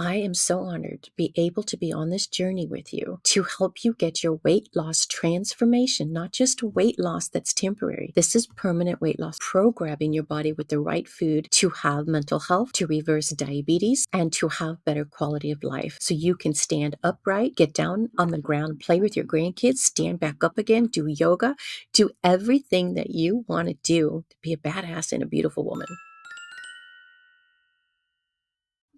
I am so honored to be able to be on this journey with you to help you get your weight loss transformation, not just weight loss that's temporary. This is permanent weight loss, programming your body with the right food to have mental health, to reverse diabetes, and to have better quality of life. So you can stand upright, get down on the ground, play with your grandkids, stand back up again, do yoga, do everything that you want to do to be a badass and a beautiful woman.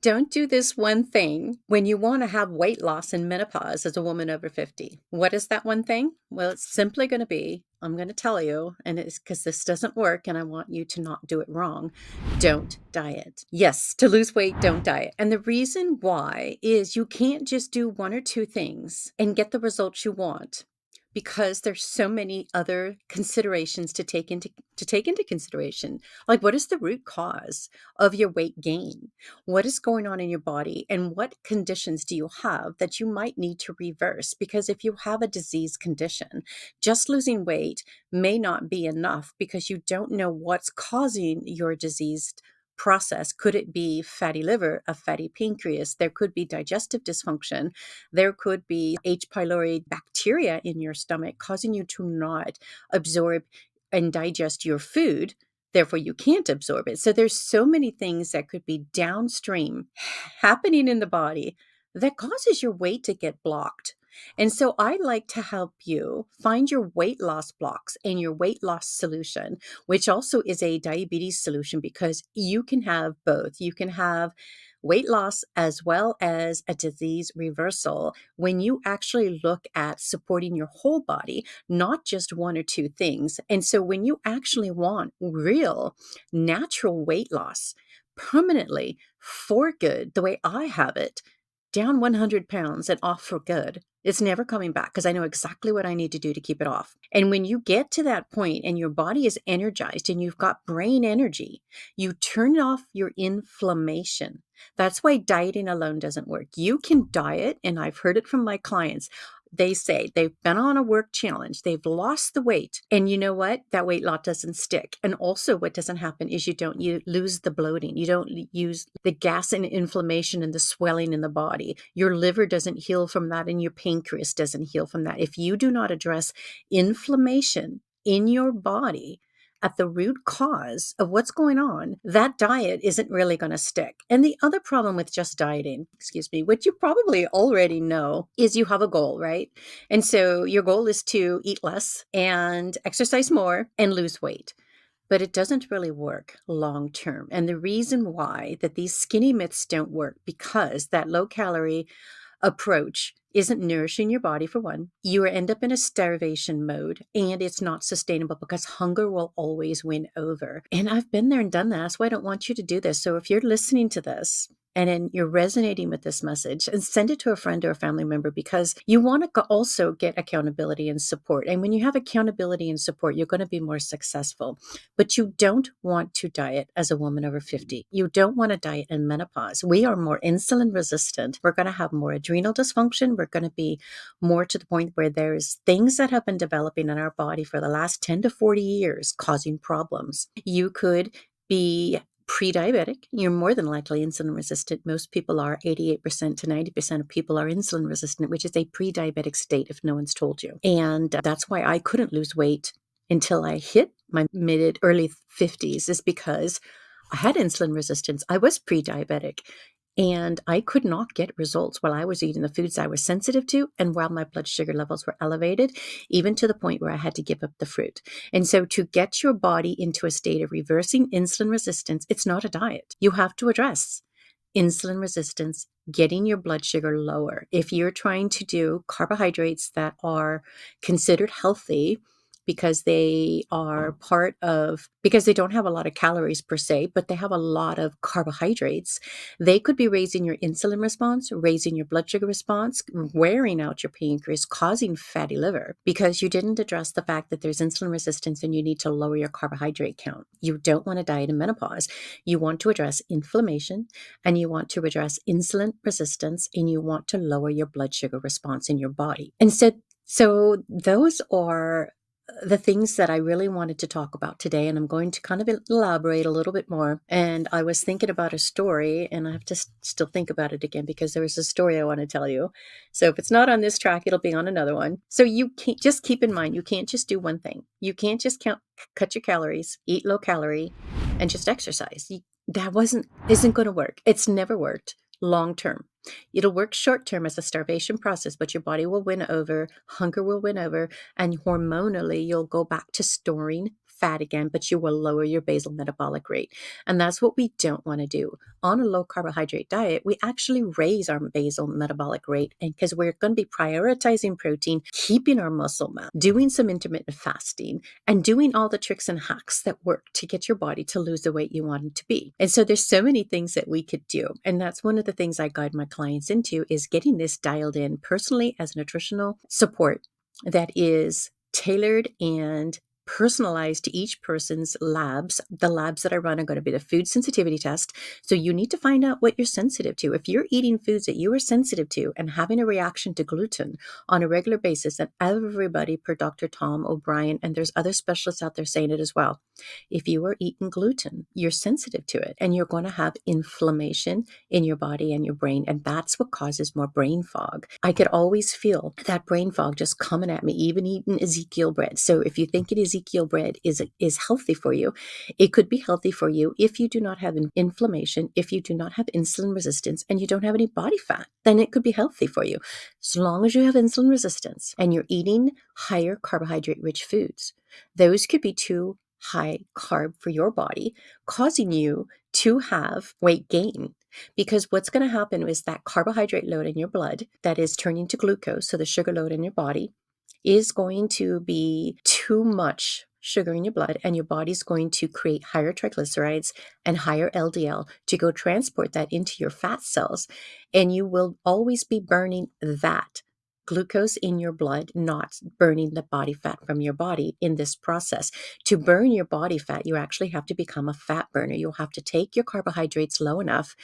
Don't do this one thing when you want to have weight loss in menopause as a woman over 50. What is that one thing? Well, it's simply going to be, I'm going to tell you, and it's because this doesn't work and I want you to not do it wrong. Don't diet. Yes, to lose weight, don't diet. And the reason why is you can't just do one or two things and get the results you want, because there's so many other considerations to take into consideration. Like, what is the root cause of your weight gain? What is going on in your body, and what conditions do you have that you might need to reverse? Because if you have a disease condition, just losing weight may not be enough because you don't know what's causing your diseased process. Could it be fatty liver, a fatty pancreas? There could be digestive dysfunction. There could be H. pylori bacteria in your stomach causing you to not absorb and digest your food. Therefore, you can't absorb it. So there's so many things that could be downstream happening in the body that causes your weight to get blocked. And so I like to help you find your weight loss blocks and your weight loss solution, which also is a diabetes solution, because you can have both. You can have weight loss as well as a disease reversal when you actually look at supporting your whole body, not just one or two things. And so when you actually want real natural weight loss permanently for good, the way I have it, down 100 pounds and off for good. It's never coming back because I know exactly what I need to do to keep it off. And when you get to that point and your body is energized and you've got brain energy, you turn off your inflammation. That's why dieting alone doesn't work. You can diet, and I've heard it from my clients. They say they've been on a work challenge, they've lost the weight, and you know what? That weight loss doesn't stick. And also, what doesn't happen is you lose the bloating, you don't use the gas and inflammation and the swelling in the body. Your liver doesn't heal from that, and your pancreas doesn't heal from that. If you do not address inflammation in your body at the root cause of what's going on, that diet isn't really going to stick. And the other problem with just dieting, which you probably already know, is you have a goal, right? And so your goal is to eat less and exercise more and lose weight. But it doesn't really work long term. And the reason why that these skinny myths don't work, because that low calorie approach isn't nourishing your body, for one. You end up in a starvation mode, and it's not sustainable because hunger will always win over. And I've been there and done that. That's why I don't want you to do this. So if you're listening to this and then you're resonating with this message, and send it to a friend or a family member, because you want to also get accountability and support. And when you have accountability and support, you're going to be more successful. But you don't want to diet as a woman over 50. You don't want to diet in menopause. We are more insulin resistant. We're going to have more adrenal dysfunction. We're going to be more to the point where there's things that have been developing in our body for the last 10 to 40 years causing problems. You could be pre-diabetic. You're more than likely insulin resistant. Most people are. 88% to 90% of people are insulin resistant, which is a pre-diabetic state if no one's told you. And that's why I couldn't lose weight until I hit my early 50s, is because I had insulin resistance. I was pre-diabetic. And I could not get results while I was eating the foods I was sensitive to, and while my blood sugar levels were elevated, even to the point where I had to give up the fruit. And so to get your body into a state of reversing insulin resistance, it's not a diet. You have to address insulin resistance, getting your blood sugar lower. If you're trying to do carbohydrates that are considered healthy, because they are because they don't have a lot of calories per se, but they have a lot of carbohydrates, they could be raising your insulin response, raising your blood sugar response, wearing out your pancreas, causing fatty liver, because you didn't address the fact that there's insulin resistance and you need to lower your carbohydrate count. You don't want to diet in menopause. You want to address inflammation, and you want to address insulin resistance, and you want to lower your blood sugar response in your body. And so those are the things that I really wanted to talk about today, and I'm going to kind of elaborate a little bit more. And I was thinking about a story, and I have to still think about it again because there was a story I want to tell you. So if it's not on this track, it'll be on another one. So you can't just keep in mind, you can't just do one thing. You can't just cut your calories, eat low calorie, and just exercise. That isn't going to work. It's never worked long term. It'll work short term as a starvation process, but your body will win over, hunger will win over, and hormonally you'll go back to storing fat again, but you will lower your basal metabolic rate. And that's what we don't want to do. On a low carbohydrate diet, we actually raise our basal metabolic rate, and because we're going to be prioritizing protein, keeping our muscle mass, doing some intermittent fasting, and doing all the tricks and hacks that work to get your body to lose the weight you want it to be. And so there's so many things that we could do. And that's one of the things I guide my clients into, is getting this dialed in personally as nutritional support that is tailored and personalized to each person's labs. The labs that I run are going to be the food sensitivity test. So you need to find out what you're sensitive to. If you're eating foods that you are sensitive to and having a reaction to gluten on a regular basis, and everybody per Dr. Tom O'Brien, and there's other specialists out there saying it as well, if you are eating gluten, you're sensitive to it, and you're going to have inflammation in your body and your brain, and that's what causes more brain fog. I could always feel that brain fog just coming at me, even eating Ezekiel bread. So if you think Ezekiel bread is healthy for you, it could be healthy for you if you do not have inflammation, if you do not have insulin resistance, and you don't have any body fat, then it could be healthy for you. As long as you have insulin resistance and you're eating higher carbohydrate rich foods, those could be too high carb for your body, causing you to have weight gain. Because what's going to happen is that carbohydrate load in your blood that is turning to glucose, so the sugar load in your body, is going to be too much sugar in your blood, and your body's going to create higher triglycerides and higher LDL to go transport that into your fat cells. And you will always be burning that glucose in your blood, not burning the body fat from your body in this process. To burn your body fat, you actually have to become a fat burner. You'll have to take your carbohydrates low enough,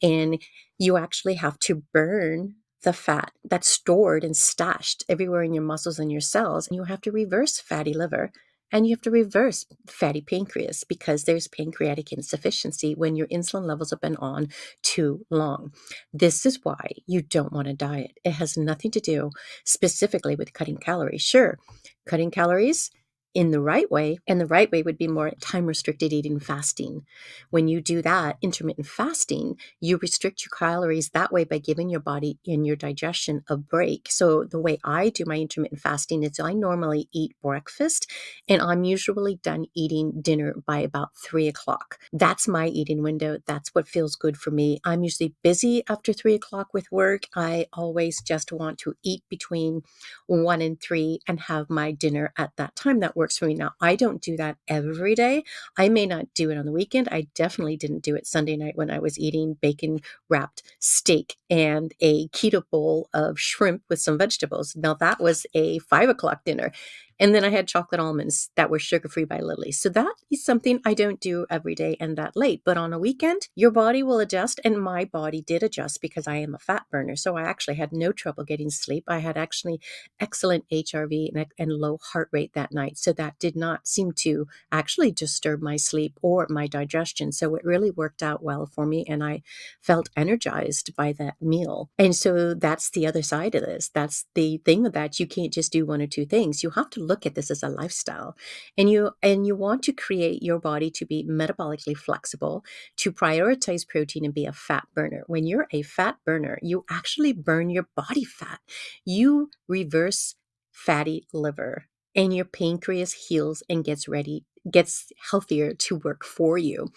and you actually have to burn the fat that's stored and stashed everywhere in your muscles and your cells. And you have to reverse fatty liver, and you have to reverse fatty pancreas, because there's pancreatic insufficiency when your insulin levels have been on too long. This is why you don't want to diet. It has nothing to do specifically with cutting calories. Sure, cutting calories in the right way, and the right way would be more time restricted eating, fasting. When you do that, intermittent fasting, you restrict your calories that way by giving your body and your digestion a break. So the way I do my intermittent fasting is I normally eat breakfast, and I'm usually done eating dinner by about 3 o'clock. That's my eating window. That's what feels good for me. I'm usually busy after 3 o'clock with work. I always just want to eat between 1 and 3 and have my dinner at that time. That works for me. Now, I don't do that every day. I may not do it on the weekend. I definitely didn't do it Sunday night when I was eating bacon wrapped steak and a keto bowl of shrimp with some vegetables. Now, that was a 5 o'clock dinner. And then I had chocolate almonds that were sugar-free by Lily. So that is something I don't do every day and that late. But on a weekend, your body will adjust. And my body did adjust because I am a fat burner. So I actually had no trouble getting sleep. I had actually excellent HRV and low heart rate that night. So that did not seem to actually disturb my sleep or my digestion. So it really worked out well for me, and I felt energized by that meal. And so that's the other side of this. That's the thing, that you can't just do one or two things. You have to look at this as a lifestyle, and you want to create your body to be metabolically flexible, to prioritize protein and be a fat burner. When you're a fat burner, you actually burn your body fat. You reverse fatty liver, and your pancreas heals and gets healthier to work for you.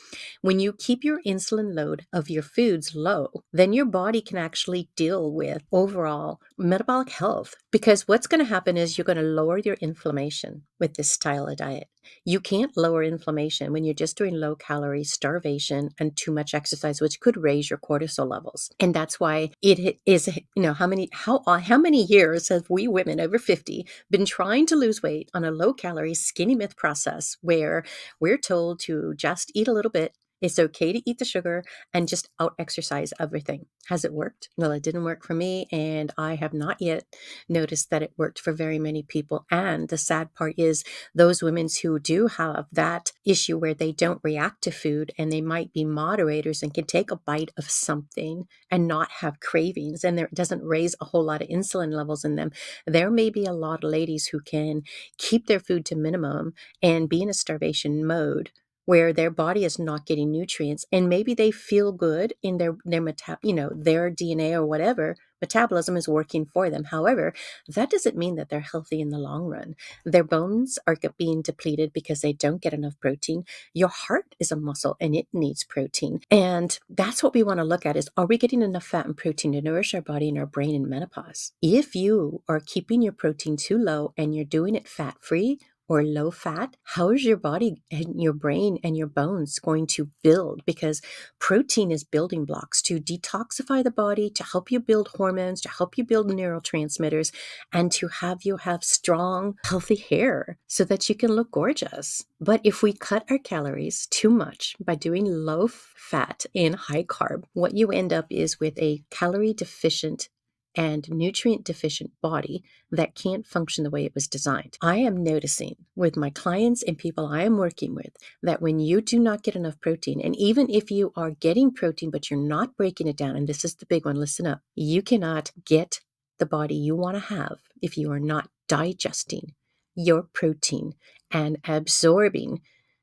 When you keep your insulin load of your foods low, then your body can actually deal with overall metabolic health, because what's going to happen is you're going to lower your inflammation with this style of diet. You can't lower inflammation when you're just doing low calorie, starvation, and too much exercise, which could raise your cortisol levels. And that's why it is, how many years have we women over 50 been trying to lose weight on a low calorie skinny myth process, where we're told to just eat a little bit It's okay to eat the sugar and just out exercise everything. Has it worked? Well, it didn't work for me, and I have not yet noticed that it worked for very many people. And the sad part is those women who do have that issue where they don't react to food and they might be moderators and can take a bite of something and not have cravings, and there doesn't raise a whole lot of insulin levels in them. There may be a lot of ladies who can keep their food to minimum and be in a starvation mode where their body is not getting nutrients, and maybe they feel good in their DNA or whatever metabolism is working for them. However, that doesn't mean that they're healthy in the long run. Their bones are being depleted because they don't get enough protein. Your heart is a muscle and it needs protein. And that's what we want to look at is, are we getting enough fat and protein to nourish our body and our brain in menopause? If you are keeping your protein too low and you're doing it fat-free or low fat, how is your body and your brain and your bones going to build? Because protein is building blocks to detoxify the body, to help you build hormones, to help you build neurotransmitters, and to have you have strong, healthy hair so that you can look gorgeous. But if we cut our calories too much by doing low fat and high carb, what you end up is with a calorie deficient and nutrient deficient body that can't function the way it was designed. I am noticing with my clients and people I am working with that when you do not get enough protein, and even if you are getting protein but you're not breaking it down, and this is the big one, listen up, you cannot get the body you want to have if you are not digesting your protein and absorbing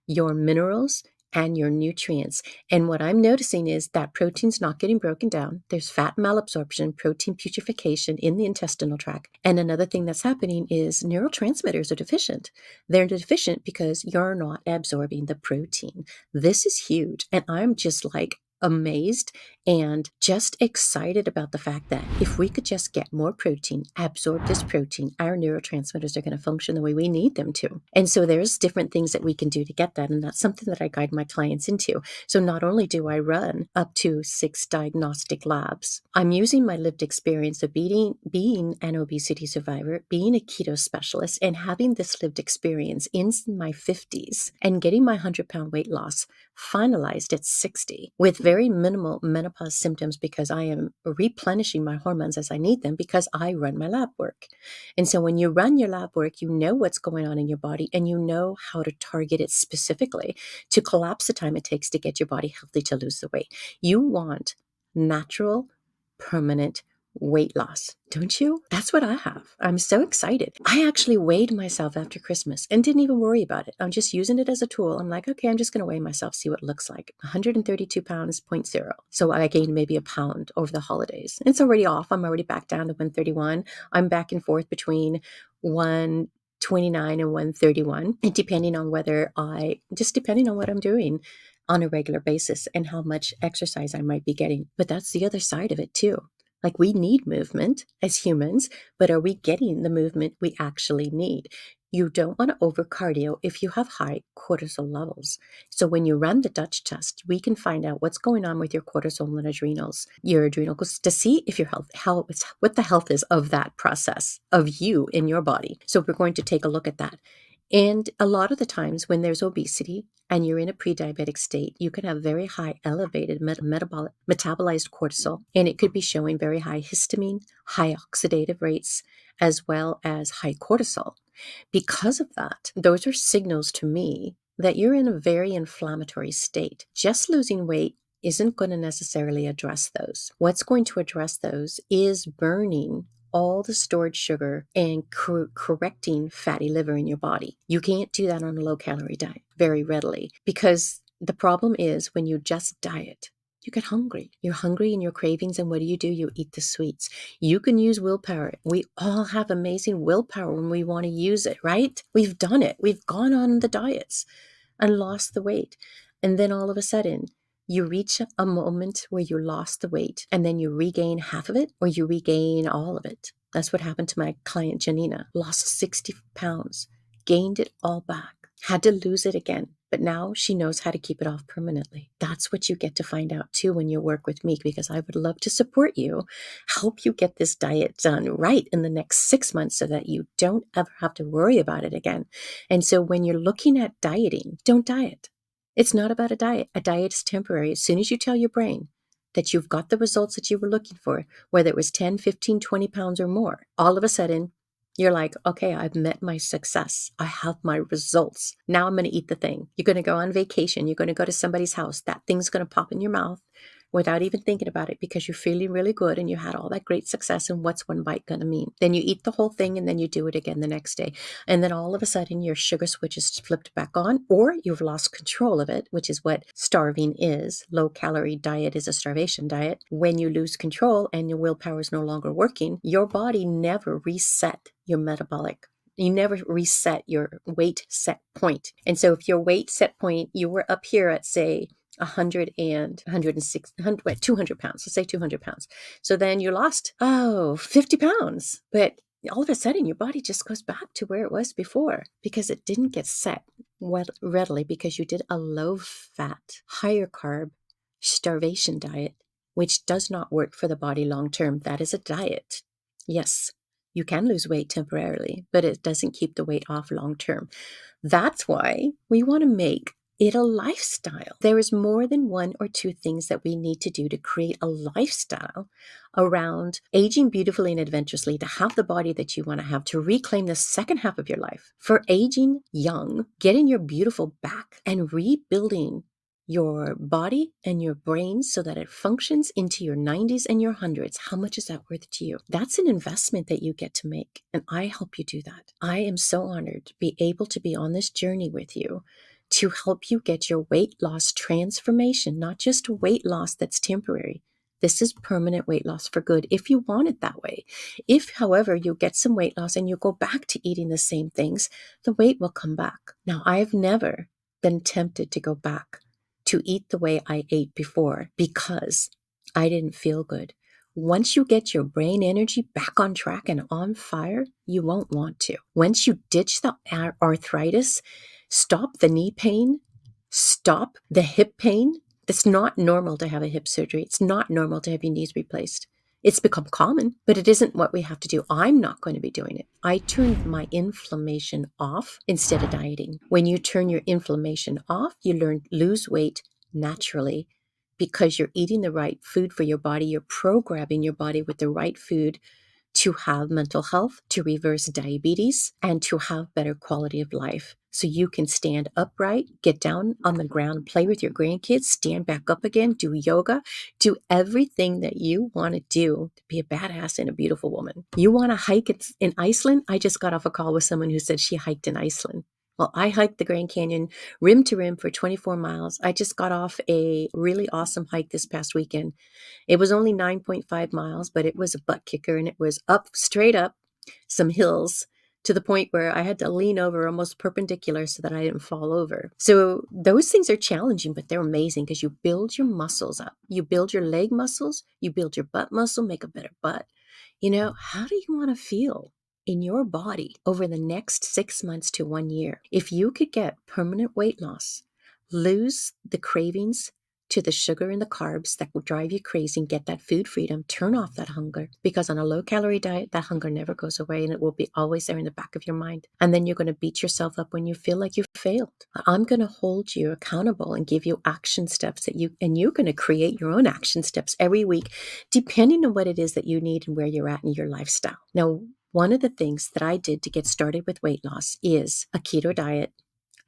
your minerals and your nutrients. And what I'm noticing is that protein's not getting broken down. There's fat malabsorption, protein putrefaction in the intestinal tract. And another thing that's happening is neurotransmitters are deficient. They're deficient because you're not absorbing the protein. This is huge. And I'm just like amazed and just excited about the fact that if we could just get more protein, absorb this protein, our neurotransmitters are going to function the way we need them to. And so there's different things that we can do to get that. And that's something that I guide my clients into. So not only do I run up to 6 diagnostic labs, I'm using my lived experience of being an obesity survivor, being a keto specialist, and having this lived experience in my 50s and getting my 100-pound weight loss finalized at 60 with very minimal menopause symptoms because I am replenishing my hormones as I need them because I run my lab work. And so when you run your lab work, you know what's going on in your body and you know how to target it specifically to collapse the time it takes to get your body healthy to lose the weight. You want natural, permanent weight loss, don't you? That's what I have. I'm so excited. I actually weighed myself after Christmas and didn't even worry about it. I'm just using it as a tool. I'm like, okay, I'm just going to weigh myself, see what it looks like. 132 pounds, 0.0. So I gained maybe a pound over the holidays. It's already off. I'm already back down to 131. I'm back and forth between 129 and 131. And depending on what I'm doing on a regular basis and how much exercise I might be getting. But that's the other side of it too. Like we need movement as humans, but are we getting the movement we actually need? You don't want to over cardio if you have high cortisol levels. So when you run the Dutch test, we can find out what's going on with your cortisol and your adrenals to see if your what the health is of that process of you in your body. So we're going to take a look at that. And a lot of the times when there's obesity and you're in a pre-diabetic state, you can have very high elevated metabolized cortisol, and it could be showing very high histamine, high oxidative rates, as well as high cortisol. Because of that, those are signals to me that you're in a very inflammatory state. Just losing weight isn't going to necessarily address those. What's going to address those is burning all the stored sugar and correcting fatty liver in your body. You can't do that on a low-calorie diet very readily because the problem is when you just diet, you get hungry. You're hungry and your cravings, and what do? You eat the sweets. You can use willpower. We all have amazing willpower when we want to use it, right? We've done it. We've gone on the diets and lost the weight. And then all of a sudden, you reach a moment where you lost the weight and then you regain half of it or you regain all of it. That's what happened to my client, Janina. Lost 60 pounds, gained it all back, had to lose it again. But now she knows how to keep it off permanently. That's what you get to find out too when you work with me, because I would love to support you, help you get this diet done right in the next 6 months so that you don't ever have to worry about it again. And so when you're looking at dieting, don't diet. It's not about a diet. A diet is temporary. As soon as you tell your brain that you've got the results that you were looking for, whether it was 10, 15, 20 pounds or more, all of a sudden you're like, okay, I've met my success. I have my results. Now I'm going to eat the thing. You're going to go on vacation. You're going to go to somebody's house. That thing's going to pop in your mouth without even thinking about it because you're feeling really good and you had all that great success. And what's one bite going to mean? Then you eat the whole thing and then you do it again the next day. And then all of a sudden your sugar switch is flipped back on, or you've lost control of it, which is what starving is. Low calorie diet is a starvation diet. When you lose control and your willpower is no longer working, your body never reset your metabolic. You never reset your weight set point. And so if your weight set point, you were up here at, say, 100 and 106, 200 pounds. Let's say 200 pounds. So then you lost, 50 pounds. But all of a sudden, your body just goes back to where it was before because it didn't get set readily because you did a low fat, higher carb starvation diet, which does not work for the body long term. That is a diet. Yes, you can lose weight temporarily, but it doesn't keep the weight off long term. That's why we want to make it a lifestyle. There is more than one or two things that we need to do to create a lifestyle around aging beautifully and adventurously, to have the body that you want to have, to reclaim the second half of your life for aging young, getting your beautiful back and rebuilding your body and your brain so that it functions into your 90s and your hundreds. How much is that worth to you? That's an investment that you get to make, and I help you do that. I am so honored to be able to be on this journey with you to help you get your weight loss transformation, not just weight loss that's temporary. This is permanent weight loss for good if you want it that way. If, however, you get some weight loss and you go back to eating the same things, the weight will come back. Now, I've never been tempted to go back to eat the way I ate before because I didn't feel good. Once you get your brain energy back on track and on fire, you won't want to. Once you ditch the arthritis, stop the knee pain, stop the hip pain. It's not normal to have a hip surgery. It's not normal to have your knees replaced. It's become common, but it isn't what we have to do. I'm not going to be doing it. I turned my inflammation off instead of dieting. When you turn your inflammation off, you lose weight naturally because you're eating the right food for your body. You're programming your body with the right food to have mental health, to reverse diabetes, and to have better quality of life. So you can stand upright, get down on the ground, play with your grandkids, stand back up again, do yoga, do everything that you want to do to be a badass and a beautiful woman. You want to hike in Iceland? I just got off a call with someone who said she hiked in Iceland. Well, I hiked the Grand Canyon rim to rim for 24 miles. I just got off a really awesome hike this past weekend. It was only 9.5 miles, but it was a butt kicker, and it was straight up some hills to the point where I had to lean over almost perpendicular so that I didn't fall over. So those things are challenging, but they're amazing because you build your muscles up. You build your leg muscles, you build your butt muscle, make a better butt. How do you want to feel in your body over the next 6 months to 1 year? If you could get permanent weight loss, lose the cravings to the sugar and the carbs that will drive you crazy, and get that food freedom, turn off that hunger, because on a low-calorie diet, that hunger never goes away and it will be always there in the back of your mind. And then you're going to beat yourself up when you feel like you've failed. I'm going to hold you accountable and give you action steps and you're going to create your own action steps every week, depending on what it is that you need and where you're at in your lifestyle. Now, one of the things that I did to get started with weight loss is a keto diet.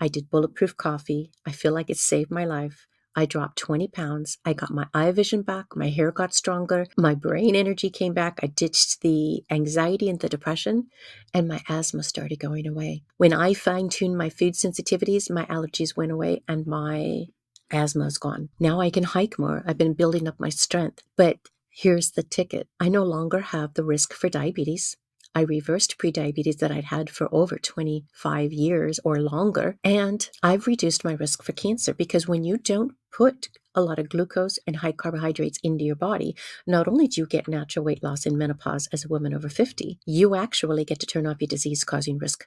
I did bulletproof coffee. I feel like it saved my life. I dropped 20 pounds. I got my eye vision back. My hair got stronger. My brain energy came back. I ditched the anxiety and the depression, and my asthma started going away. When I fine-tuned my food sensitivities, my allergies went away and my asthma is gone. Now I can hike more. I've been building up my strength. But here's the ticket. I no longer have the risk for diabetes. I reversed prediabetes that I'd had for over 25 years or longer, and I've reduced my risk for cancer because when you don't put a lot of glucose and high carbohydrates into your body, not only do you get natural weight loss in menopause as a woman over 50, you actually get to turn off your disease-causing risk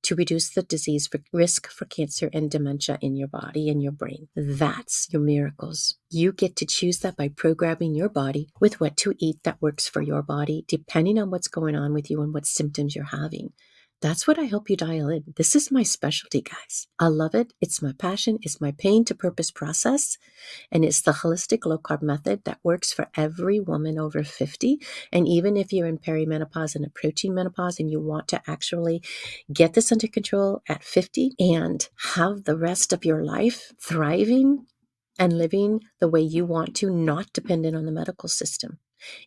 to reduce the risk for cancer and dementia in your body and your brain. That's your miracles. You get to choose that by programming your body with what to eat that works for your body, depending on what's going on with you and what symptoms you're having. That's what I help you dial in. This is my specialty, guys. I love it. It's my passion. It's my pain to purpose process. And it's the holistic low carb method that works for every woman over 50. And even if you're in perimenopause and approaching menopause and you want to actually get this under control at 50 and have the rest of your life thriving and living the way you want to, not dependent on the medical system.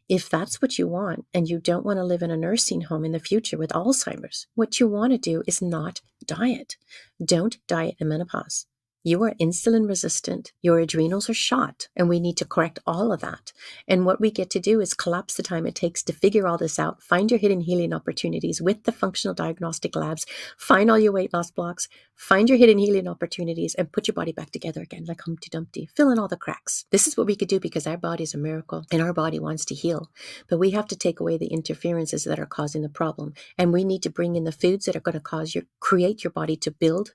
If that's what you want and you don't want to live in a nursing home in the future with Alzheimer's, what you want to do is not diet. Don't diet in menopause. You are insulin resistant, your adrenals are shot, and we need to correct all of that. And what we get to do is collapse the time it takes to figure all this out, find your hidden healing opportunities with the functional diagnostic labs, find all your weight loss blocks, find your hidden healing opportunities, and put your body back together again like Humpty Dumpty, fill in all the cracks. This is what we could do because our body is a miracle and our body wants to heal. But we have to take away the interferences that are causing the problem. And we need to bring in the foods that are going to create your body to build.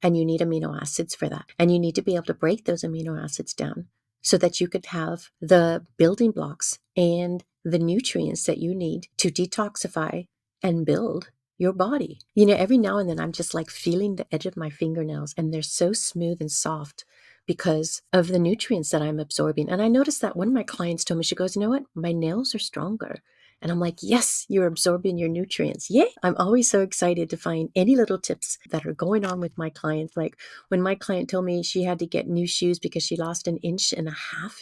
And you need amino acids for that. And you need to be able to break those amino acids down so that you could have the building blocks and the nutrients that you need to detoxify and build your body. You know, every now and then I'm just like feeling the edge of my fingernails and they're so smooth and soft because of the nutrients that I'm absorbing. And I noticed that one of my clients told me, she goes, you know what? My nails are stronger. And I'm like, yes, you're absorbing your nutrients. Yay. I'm always so excited to find any little tips that are going on with my clients. Like when my client told me she had to get new shoes because she lost 1.5 inches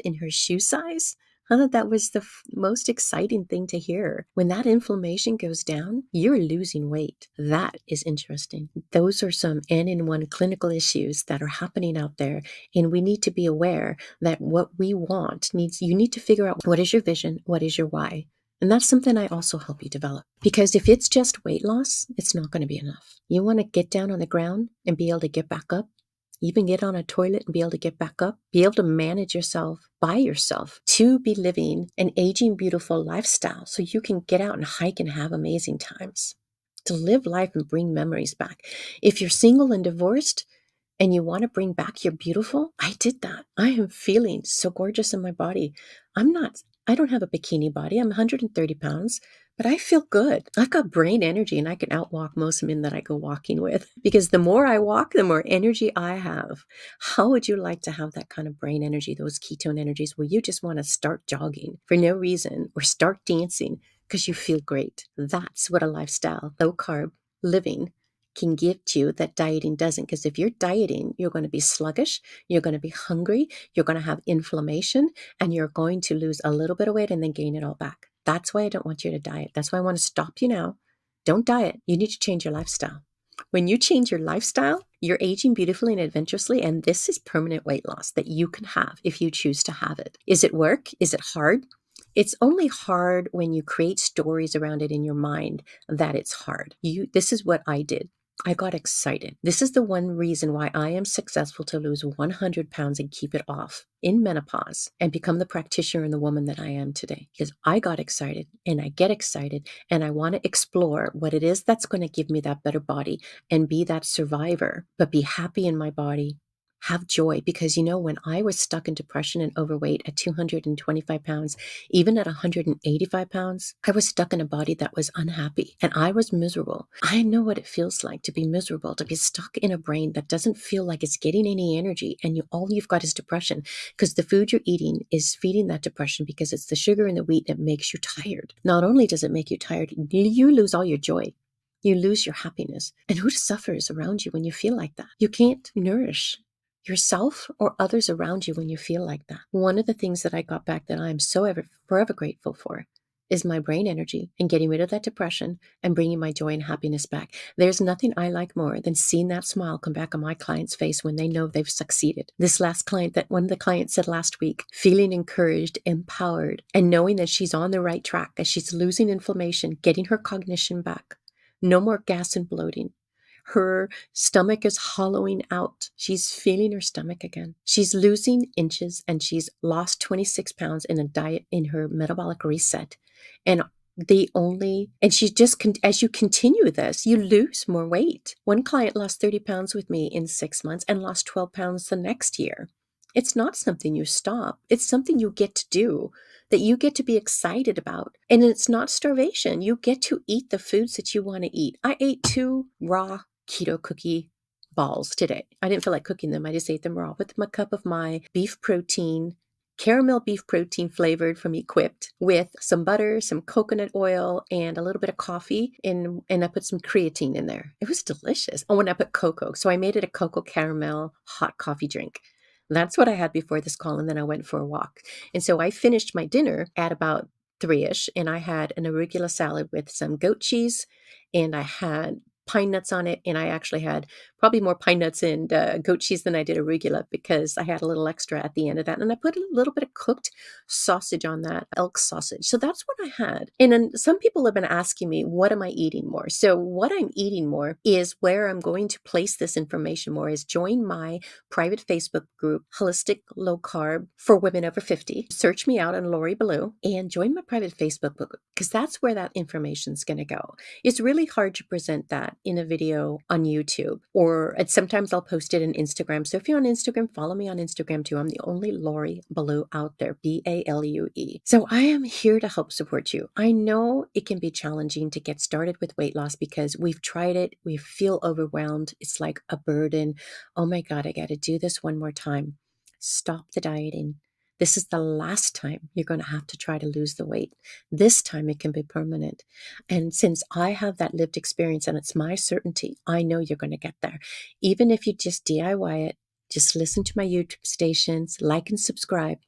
in her shoe size. I thought that was the most exciting thing to hear. When that inflammation goes down, you're losing weight. That is interesting. Those are some N-in-1 clinical issues that are happening out there. And we need to be aware that what we want you need to figure out what is your vision, what is your why. And that's something I also help you develop. Because if it's just weight loss, it's not going to be enough. You want to get down on the ground and be able to get back up, even get on a toilet and be able to get back up, be able to manage yourself by yourself, to be living an aging beautiful lifestyle so you can get out and hike and have amazing times, to live life and bring memories back. If you're single and divorced, and you want to bring back your beautiful, I did that. I am feeling so gorgeous in my body. I don't have a bikini body. I'm 130 pounds, but I feel good. I've got brain energy and I can outwalk most men that I go walking with because the more I walk, the more energy I have. How would you like to have that kind of brain energy, those ketone energies where you just want to start jogging for no reason or start dancing because you feel great? That's what a lifestyle, low carb living can give to you that dieting doesn't. Because if you're dieting, you're going to be sluggish, you're going to be hungry, you're going to have inflammation, and you're going to lose a little bit of weight and then gain it all back. That's why I don't want you to diet. That's why I want to stop you now. Don't diet. You need to change your lifestyle. When you change your lifestyle, you're aging beautifully and adventurously, and this is permanent weight loss that you can have if you choose to have it. Is it work? Is it hard? It's only hard when you create stories around it in your mind that it's hard. This is what I did. I got excited. This is the one reason why I am successful to lose 100 pounds and keep it off in menopause and become the practitioner and the woman that I am today. Because I got excited and I get excited and I want to explore what it is that's going to give me that better body and be that survivor, but be happy in my body. Have joy, because when I was stuck in depression and overweight at 225 pounds, even at 185 pounds, I was stuck in a body that was unhappy and I was miserable. I know what it feels like to be miserable, to be stuck in a brain that doesn't feel like it's getting any energy, and all you've got is depression because the food you're eating is feeding that depression because it's the sugar and the wheat that makes you tired. Not only does it make you tired, you lose all your joy. You lose your happiness. And who suffers around you when you feel like that? You can't nourish yourself or others around you when you feel like that. One of the things that I got back that I'm forever grateful for is my brain energy and getting rid of that depression and bringing my joy and happiness back. There's nothing I like more than seeing that smile come back on my client's face when they know they've succeeded. This last client, that one of the clients said last week, feeling encouraged, empowered, and knowing that she's on the right track as she's losing inflammation, getting her cognition back. No more gas and bloating. Her stomach is hollowing out. She's feeling her stomach again. She's losing inches and she's lost 26 pounds in a diet in her metabolic reset. And she just, as you continue this, you lose more weight. One client lost 30 pounds with me in 6 months and lost 12 pounds the next year. It's not something you stop. It's something you get to do that you get to be excited about. And it's not starvation. You get to eat the foods that you want to eat. I ate 2 raw keto cookie balls today. I didn't feel like cooking them. I just ate them raw with a cup of my beef protein, caramel beef protein flavored from Equipped, with some butter, some coconut oil, and a little bit of coffee. And I put some creatine in there. It was delicious. Oh, and I put cocoa. So I made it a cocoa caramel hot coffee drink. That's what I had before this call, and then I went for a walk. And so I finished my dinner at about 3-ish, and I had an arugula salad with some goat cheese, and I had pine nuts on it, and I actually had probably more pine nuts and goat cheese than I did arugula because I had a little extra at the end of that, and I put a little bit of cooked sausage on that, elk sausage. So that's what I had. And then some people have been asking me, what am I eating more? So what I'm eating more is where I'm going to place this information more is join my private Facebook group, Holistic Low-Carb for Women Over 50. Search me out on Lori Ballou and join my private Facebook group because that's where that information is going to go. It's really hard to present that in a video on YouTube, or sometimes I'll post it on Instagram. So if you're on Instagram, follow me on Instagram too. I'm the only Lori Ballou out there, Balue. So I am here to help support you. I know it can be challenging to get started with weight loss because we've tried it. We feel overwhelmed. It's like a burden. Oh my God, I got to do this one more time. Stop the dieting. This is the last time you're going to have to try to lose the weight. This time it can be permanent. And since I have that lived experience and it's my certainty, I know you're going to get there. Even if you just DIY it, just listen to my YouTube stations, like and subscribe,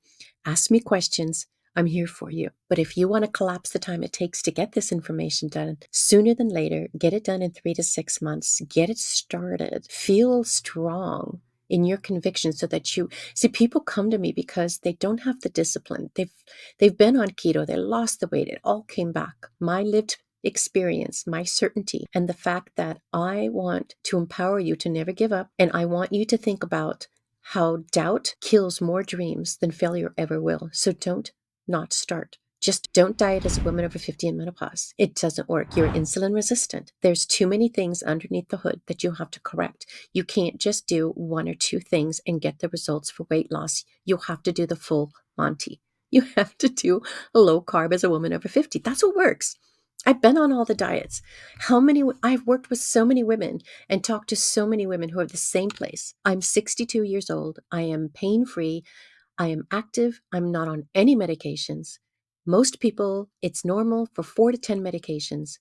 ask me questions. I'm here for you. But if you want to collapse the time it takes to get this information done sooner than later, get it done in 3 to 6 months, get it started, feel strong in your conviction so that you see people come to me because they don't have the discipline. They've been on keto, they lost the weight, it all came back. My lived experience, my certainty, and the fact that I want to empower you to never give up. And I want you to think about how doubt kills more dreams than failure ever will. So don't not start. Just don't diet as a woman over 50 in menopause. It doesn't work. You're insulin resistant. There's too many things underneath the hood that you have to correct. You can't just do 1 or 2 things and get the results for weight loss. You have to do the full Monty. You have to do a low carb as a woman over 50. That's what works. I've been on all the diets. I've worked with so many women and talked to so many women who are the same place. I'm 62 years old. I am pain-free. I am active. I'm not on any medications. Most people, it's normal for 4 to 10 medications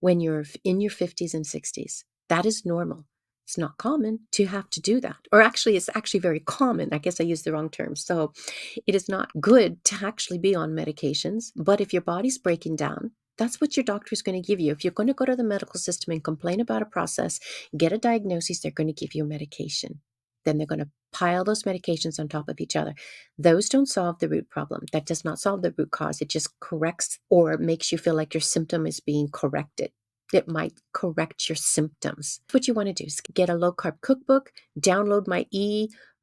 when you're in your 50s and 60s. That is normal. It's not common to have to do that. Or actually, it's actually very common. I guess I used the wrong term. So it is not good to actually be on medications. But if your body's breaking down, that's what your doctor is going to give you. If you're going to go to the medical system and complain about a process, get a diagnosis, they're going to give you a medication. Then they're going to pile those medications on top of each other. Those don't solve the root problem. That does not solve the root cause. It just corrects or makes you feel like your symptom is being corrected. It might correct your symptoms. What you want to do is get a low-carb cookbook, download my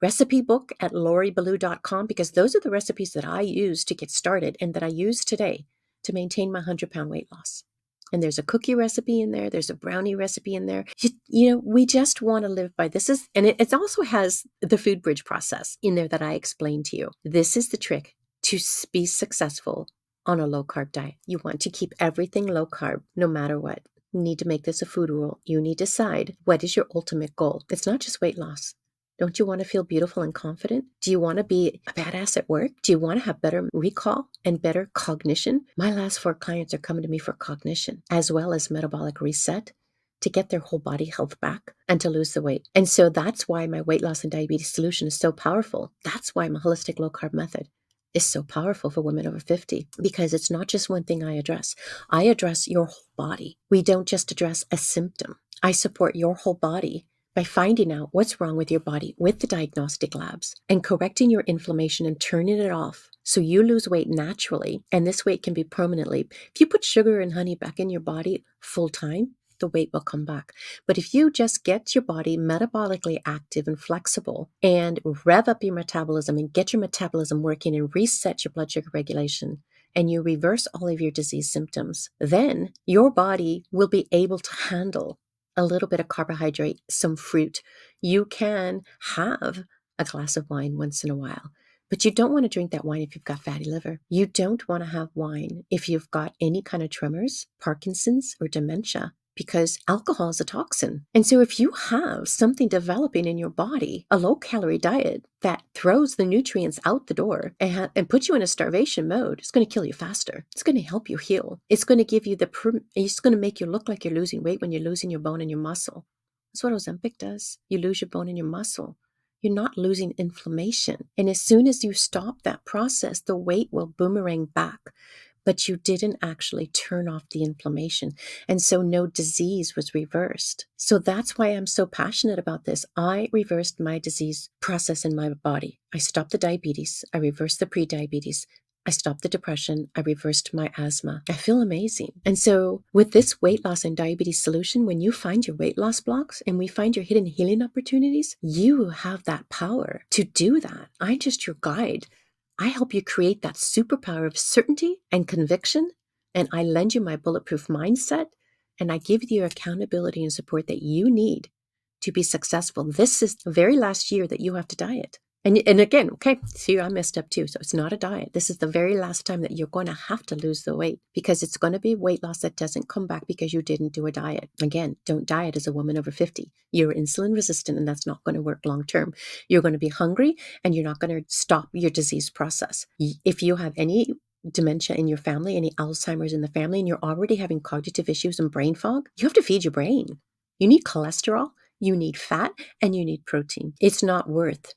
recipe book at loriballou.com because those are the recipes that I use to get started and that I use today to maintain my 100-pound weight loss. And there's a cookie recipe in there. There's a brownie recipe in there. We just want to live by this. And it also has the food bridge process in there that I explained to you. This is the trick to be successful on a low-carb diet. You want to keep everything low-carb no matter what. You need to make this a food rule. You need to decide what is your ultimate goal. It's not just weight loss. Don't you want to feel beautiful and confident? Do you want to be a badass at work? Do you want to have better recall and better cognition? My last 4 clients are coming to me for cognition as well as metabolic reset to get their whole body health back and to lose the weight. And so that's why my weight loss and diabetes solution is so powerful. That's why my holistic low-carb method is so powerful for women over 50 because it's not just one thing I address. I address your whole body. We don't just address a symptom. I support your whole body by finding out what's wrong with your body with the diagnostic labs and correcting your inflammation and turning it off so you lose weight naturally, and this weight can be permanently. If you put sugar and honey back in your body full time, the weight will come back. But if you just get your body metabolically active and flexible and rev up your metabolism and get your metabolism working and reset your blood sugar regulation, and you reverse all of your disease symptoms, then your body will be able to handle a little bit of carbohydrate, some fruit. You can have a glass of wine once in a while, But you don't want to drink that wine if you've got fatty liver. You don't want to have wine if you've got any kind of tremors, Parkinson's, or dementia, because alcohol is a toxin. And so if you have something developing in your body, a low-calorie diet that throws the nutrients out the door and puts you in a starvation mode, it's going to kill you faster. It's going to help you heal. It's going to give you it's going to make you look like you're losing weight when you're losing your bone and your muscle. That's what Ozempic does. You lose your bone and your muscle. You're not losing inflammation. And as soon as you stop that process, the weight will boomerang back. But you didn't actually turn off the inflammation. And so no disease was reversed. So that's why I'm so passionate about this. I reversed my disease process in my body. I stopped the diabetes. I reversed the prediabetes. I stopped the depression. I reversed my asthma. I feel amazing. And so with this weight loss and diabetes solution, when you find your weight loss blocks and we find your hidden healing opportunities, you have that power to do that. I'm just your guide. I help you create that superpower of certainty and conviction, and I lend you my bulletproof mindset, and I give you accountability and support that you need to be successful. This is the very last year that you have to diet. And again, okay, see, I messed up too. So it's not a diet. This is the very last time that you're going to have to lose the weight, because it's going to be weight loss that doesn't come back because you didn't do a diet. Again, don't diet as a woman over 50. You're insulin resistant, and that's not going to work long term. You're going to be hungry, and you're not going to stop your disease process. If you have any dementia in your family, any Alzheimer's in the family, and you're already having cognitive issues and brain fog, you have to feed your brain. You need cholesterol, you need fat, and you need protein. It's not worth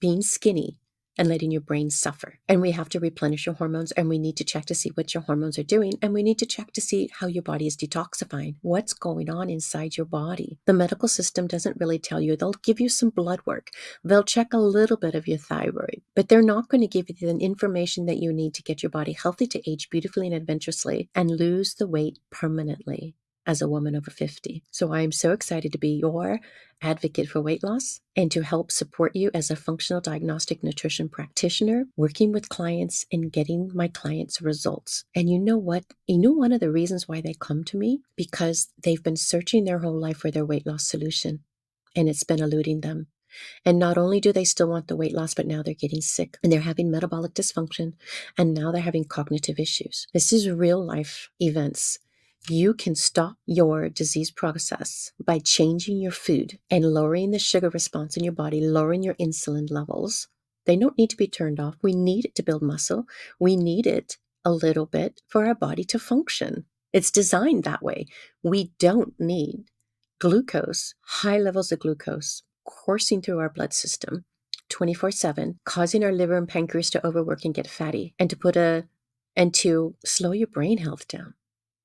being skinny and letting your brain suffer. And we have to replenish your hormones, and we need to check to see what your hormones are doing, and we need to check to see how your body is detoxifying, what's going on inside your body. The medical system doesn't really tell you. They'll give you some blood work. They'll check a little bit of your thyroid, but they're not going to give you the information that you need to get your body healthy, to age beautifully and adventurously, and lose the weight permanently as a woman over 50. So I am so excited to be your advocate for weight loss and to help support you as a functional diagnostic nutrition practitioner, working with clients and getting my clients results. And you know what? You know one of the reasons why they come to me? Because they've been searching their whole life for their weight loss solution, and it's been eluding them. And not only do they still want the weight loss, but now they're getting sick and they're having metabolic dysfunction, and now they're having cognitive issues. This is real life events. You can stop your disease process by changing your food and lowering the sugar response in your body, lowering your insulin levels. They don't need to be turned off. We need it to build muscle. We need it a little bit for our body to function. It's designed that way. We don't need glucose, high levels of glucose, coursing through our blood system 24/7, causing our liver and pancreas to overwork and get fatty, and to slow your brain health down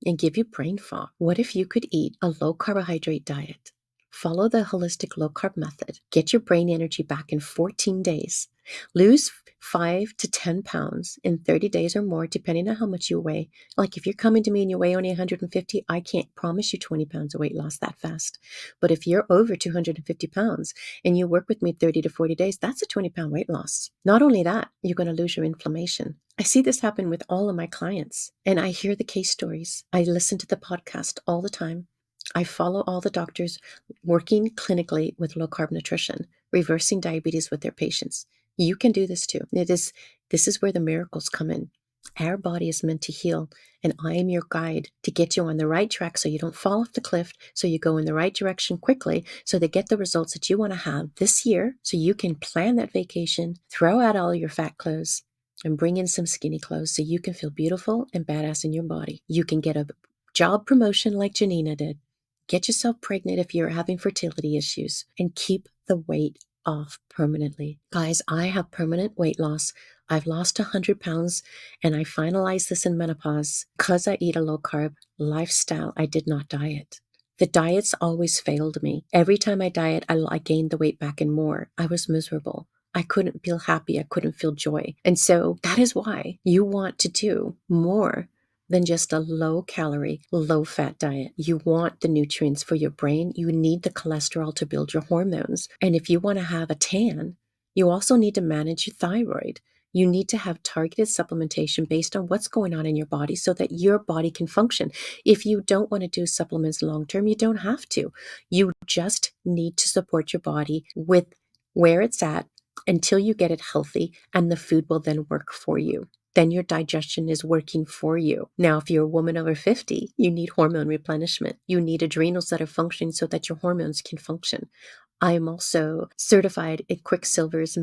and give you brain fog. What if you could eat a low carbohydrate diet? Follow the Holistic Low-Carb Method. Get your brain energy back in 14 days. Lose 5 to 10 pounds in 30 days or more, depending on how much you weigh. Like if you're coming to me and you weigh only 150, I can't promise you 20 pounds of weight loss that fast. But if you're over 250 pounds and you work with me 30 to 40 days, that's a 20-pound weight loss. Not only that, you're going to lose your inflammation. I see this happen with all of my clients, and I hear the case stories. I listen to the podcast all the time. I follow all the doctors working clinically with low-carb nutrition, reversing diabetes with their patients. You can do this too. This is where the miracles come in. Our body is meant to heal, and I am your guide to get you on the right track so you don't fall off the cliff, so you go in the right direction quickly, so they get the results that you want to have this year, so you can plan that vacation, throw out all your fat clothes, and bring in some skinny clothes so you can feel beautiful and badass in your body. You can get a job promotion like Janina did. Get yourself pregnant if you're having fertility issues, and keep the weight off permanently. Guys, I have permanent weight loss. I've lost 100 pounds, and I finalized this in menopause because I eat a low carb lifestyle. I did not diet. The diets always failed me. Every time I diet, I gained the weight back and more. I was miserable. I couldn't feel happy. I couldn't feel joy. And so that is why you want to do more than just a low-calorie, low-fat diet. You want the nutrients for your brain. You need the cholesterol to build your hormones. And if you want to have a tan, you also need to manage your thyroid. You need to have targeted supplementation based on what's going on in your body so that your body can function. If you don't want to do supplements long-term, you don't have to. You just need to support your body with where it's at until you get it healthy, and the food will then work for you. Then your digestion is working for you. Now, if you're a woman over 50, you need hormone replenishment. You need adrenals that are functioning so that your hormones can function. I am also certified in Quicksilver's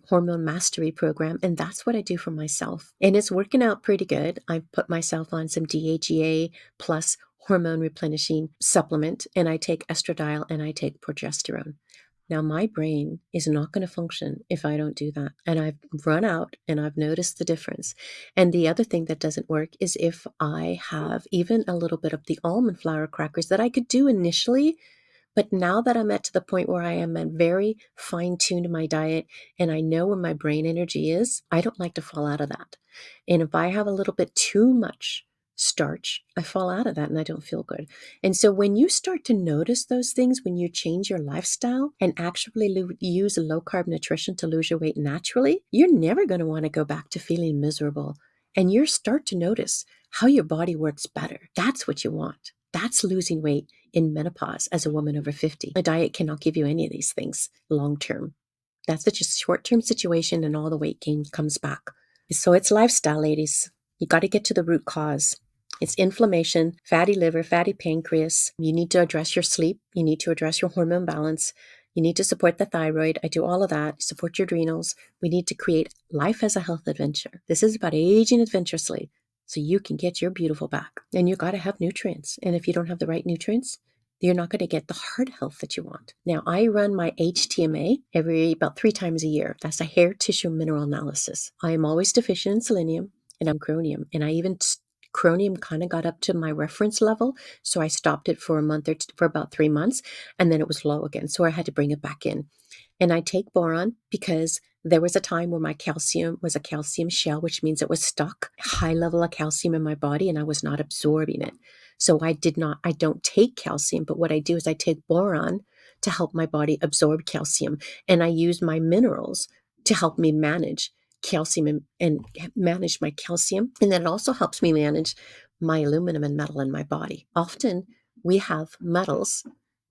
hormone mastery program, and that's what I do for myself. And it's working out pretty good. I put myself on some DHEA plus hormone replenishing supplement, and I take estradiol and I take progesterone. Now, my brain is not going to function if I don't do that. And I've run out and I've noticed the difference. And the other thing that doesn't work is if I have even a little bit of the almond flour crackers that I could do initially. But now that I'm at to the point where I am at very fine-tuned my diet and I know where my brain energy is, I don't like to fall out of that. And if I have a little bit too much starch, I fall out of that and I don't feel good. And so when you start to notice those things, when you change your lifestyle and actually use low-carb nutrition to lose your weight naturally, you're never going to want to go back to feeling miserable. And you start to notice how your body works better. That's what you want. That's losing weight in menopause as a woman over 50. A diet cannot give you any of these things long term. That's such a short term situation, and all the weight gain comes back. So it's lifestyle, ladies. You got to get to the root cause. It's inflammation, fatty liver, fatty pancreas. You need to address your sleep. You need to address your hormone balance. You need to support the thyroid. I do all of that. Support your adrenals. We need to create life as a health adventure. This is about aging adventurously so you can get your beautiful back. And you got to have nutrients. And if you don't have the right nutrients, you're not going to get the heart health that you want. Now, I run my HTMA about 3 times a year. That's a hair tissue mineral analysis. I am always deficient in selenium and I'm chromium. And I even chromium kind of got up to my reference level. So I stopped it for for about 3 months, and then it was low again. So I had to bring it back in. And I take boron because there was a time where my calcium was a calcium shell, which means it was stuck, high level of calcium in my body, and I was not absorbing it. So I don't take calcium, but what I do is I take boron to help my body absorb calcium. And I use my minerals to help me manage calcium and manage my calcium. And then it also helps me manage my aluminum and metal in my body. Often we have metals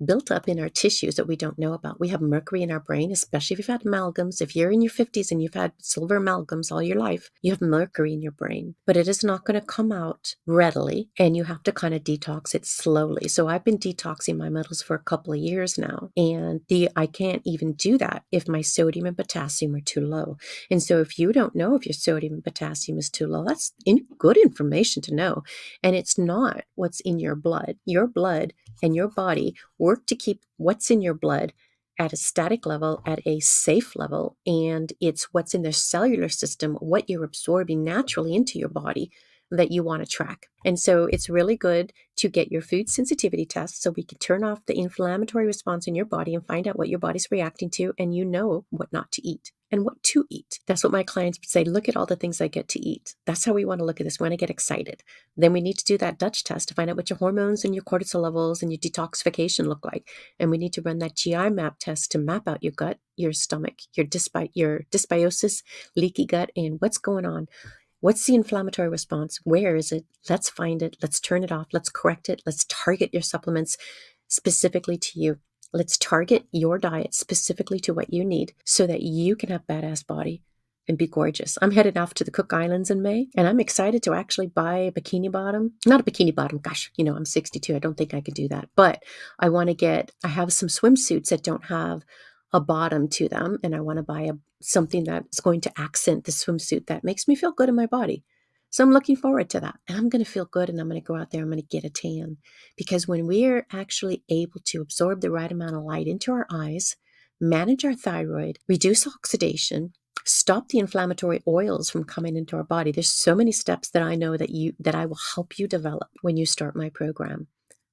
built up in our tissues that we don't know about. We have mercury in our brain, especially if you've had amalgams. If you're in your 50s and you've had silver amalgams all your life, you have mercury in your brain, but it is not going to come out readily, and you have to kind of detox it slowly. So I've been detoxing my metals for a couple of years now, and I can't even do that if my sodium and potassium are too low. And so if you don't know if your sodium and potassium is too low, that's good information to know. And it's not what's in your blood. Your blood and your body work to keep what's in your blood at a static level, at a safe level, and it's what's in the cellular system, what you're absorbing naturally into your body that you want to track. And so it's really good to get your food sensitivity test so we can turn off the inflammatory response in your body and find out what your body's reacting to, and you know what not to eat and what to eat. That's what my clients would say. Look at all the things I get to eat. That's how we want to look at this. We want to get excited. Then we need to do that Dutch test to find out what your hormones and your cortisol levels and your detoxification look like. And we need to run that GI map test to map out your gut, your stomach, your dysbiosis, leaky gut, and what's going on. What's the inflammatory response? Where is it? Let's find it. Let's turn it off. Let's correct it. Let's target your supplements specifically to you. Let's target your diet specifically to what you need so that you can have badass body and be gorgeous. I'm headed off to the Cook Islands in May, and I'm excited to actually buy a bikini bottom. Not a bikini bottom. Gosh, I'm 62. I don't think I could do that. But I have some swimsuits that don't have a bottom to them, and I want to buy something that's going to accent the swimsuit that makes me feel good in my body. So I'm looking forward to that. And I'm going to feel good, and I'm going to go out there, I'm going to get a tan. Because when we're actually able to absorb the right amount of light into our eyes, manage our thyroid, reduce oxidation, stop the inflammatory oils from coming into our body, there's so many steps that I know that I will help you develop when you start my program.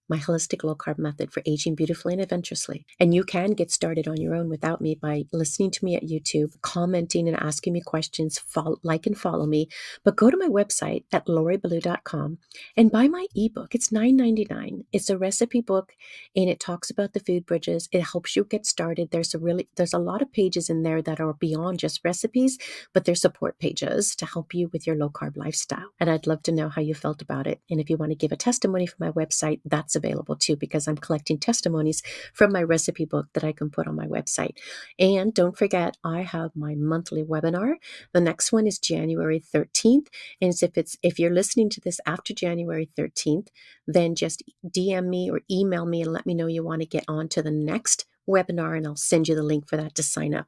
My Holistic Low-Carb Method for aging beautifully and adventurously. And you can get started on your own without me by listening to me at YouTube, commenting and asking me questions, like and follow me. But go to my website at loriballou.com and buy my ebook. It's $9.99. It's a recipe book, and it talks about the food bridges. It helps you get started. There's a lot of pages in there that are beyond just recipes, but they're support pages to help you with your low-carb lifestyle. And I'd love to know how you felt about it. And if you want to give a testimony for my website, that's that's available too, because I'm collecting testimonies from my recipe book that I can put on my website. And don't forget, I have my monthly webinar. The next one is January 13th. And if you're listening to this after January 13th, then just DM me or email me and let me know you want to get on to the next webinar, and I'll send you the link for that to sign up.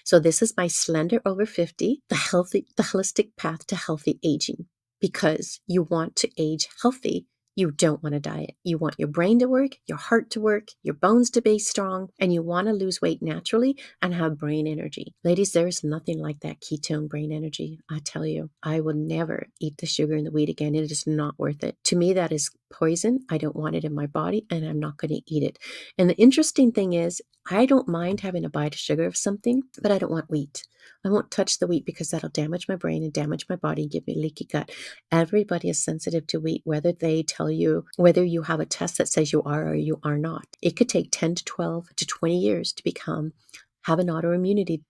So this is my Slender Over 50, the holistic path to healthy aging, because you want to age healthy. You don't want to diet. You want your brain to work, your heart to work, your bones to be strong, and you want to lose weight naturally and have brain energy. Ladies, there's nothing like that ketone brain energy. I tell you, I will never eat the sugar and the wheat again. It is not worth it. To me, that is poison. I don't want it in my body, and I'm not going to eat it. And the interesting thing is, I don't mind having a bite of sugar of something, but I don't want wheat. I won't touch the wheat because that'll damage my brain and damage my body and give me leaky gut. Everybody is sensitive to wheat, whether they tell you, whether you have a test that says you are or you are not. It could take 10 to 12 to 20 years to have an autoimmunity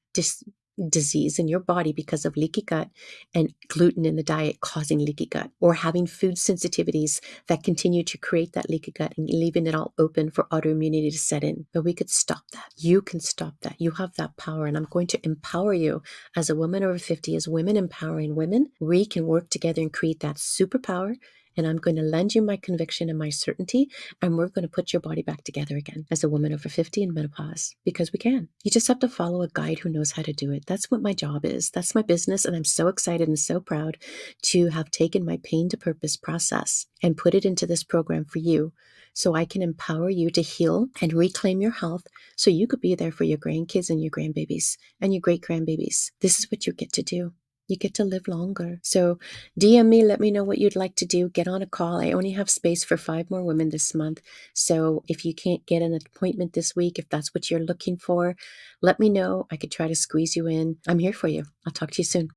disease in your body because of leaky gut and gluten in the diet causing leaky gut, or having food sensitivities that continue to create that leaky gut and leaving it all open for autoimmunity to set in. But we could stop that. You can stop that. You have that power, and I'm going to empower you as a woman over 50, as women empowering women. We can work together and create that superpower. And I'm going to lend you my conviction and my certainty, and we're going to put your body back together again as a woman over 50 in menopause, because we can. You just have to follow a guide who knows how to do it. That's what my job is. That's my business, and I'm so excited and so proud to have taken my pain to purpose process and put it into this program for you, so I can empower you to heal and reclaim your health so you could be there for your grandkids and your grandbabies and your great-grandbabies. This is what you get to do. You get to live longer. So DM me, let me know what you'd like to do. Get on a call. I only have space for 5 more women this month. So if you can't get an appointment this week, if that's what you're looking for, let me know. I could try to squeeze you in. I'm here for you. I'll talk to you soon.